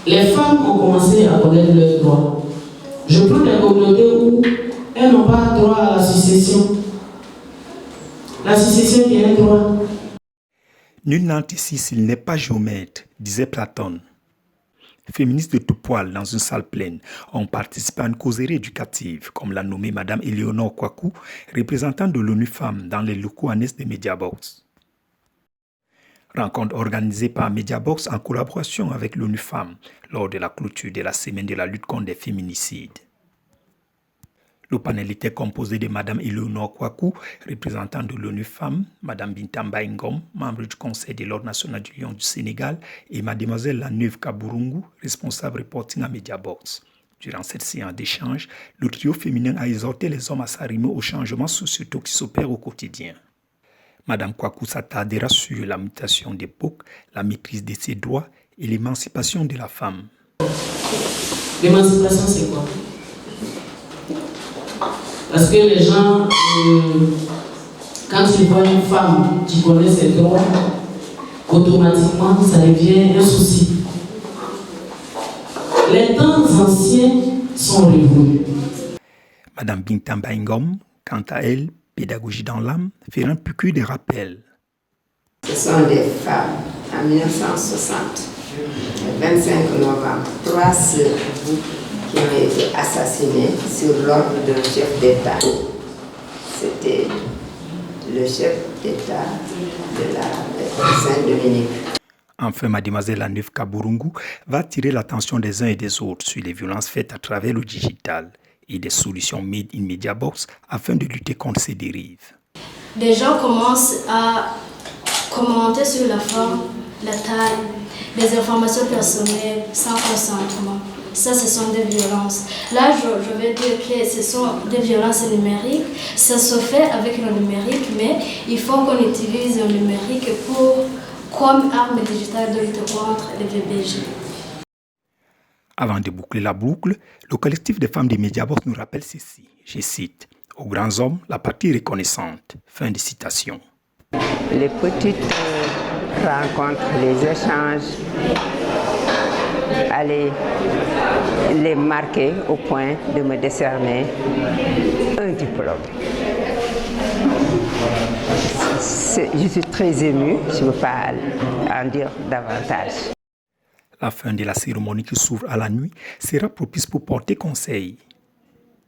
les femmes ont commencé à connaître leurs droits. Je prends des communautés où elles n'ont pas droit à la succession. La succession est un droit. Nul n'entre ici s'il n'est pas géomètre, disait Platon. Féministes de tout poil dans une salle pleine ont participé à une causerie éducative, comme l'a nommé Mme Éléonore Kwaku, représentante de l'ONU Femmes dans les locaux annexes de Mediabox. Rencontre organisée par Mediabox en collaboration avec l'ONU Femmes lors de la clôture de la semaine de la lutte contre les féminicides. Le panel était composé de Mme Éléonore Kwaku, représentante de l'ONU Femmes, Mme Bintamba Ngom, membre du Conseil de l'Ordre national du Lion du Sénégal, et Mlle Laneuve Kaburungu, responsable reporting à Mediabox. Durant cette séance d'échange, le trio féminin a exhorté les hommes à s'arrimer aux changements sociétaux qui s'opèrent au quotidien. Mme Kwaku s'attardera sur la mutation d'époque, la maîtrise de ses droits et l'émancipation de la femme. L'émancipation, c'est quoi? Parce que les gens, quand ils voient une femme qui connaît ses droits, automatiquement, ça devient un souci. Les temps anciens sont révolus. Mme Bintamba Ngom, quant à elle, pédagogie dans l'âme, fait un piqûre de rappel. Ce sont des femmes. En 1960, le 25 novembre, 3 sœurs qui ont été assassinées sur l'ordre d'un chef d'État. C'était le chef d'État de la Saint-Dominique. Enfin, Mlle Laneuve Kaburungu va attirer l'attention des uns et des autres sur les violences faites à travers le digital et des solutions made in Mediabox afin de lutter contre ces dérives. Des gens commencent à commenter sur la forme, la taille, les informations personnelles sans consentement. Ça, ce sont des violences. Là, je vais dire que ce sont des violences numériques. Ça se fait avec le numérique, mais il faut qu'on utilise le numérique comme arme digitale de lutte contre les VBG. Avant de boucler la boucle, le collectif des femmes de Mediabox nous rappelle ceci, je cite, « Aux grands hommes, la partie reconnaissante ». Fin de citation. Les petites rencontres, les échanges, aller les marquer au point de me décerner un diplôme. Je suis très émue, je ne peux pas en dire davantage. La fin de la cérémonie qui s'ouvre à la nuit sera propice pour porter conseil.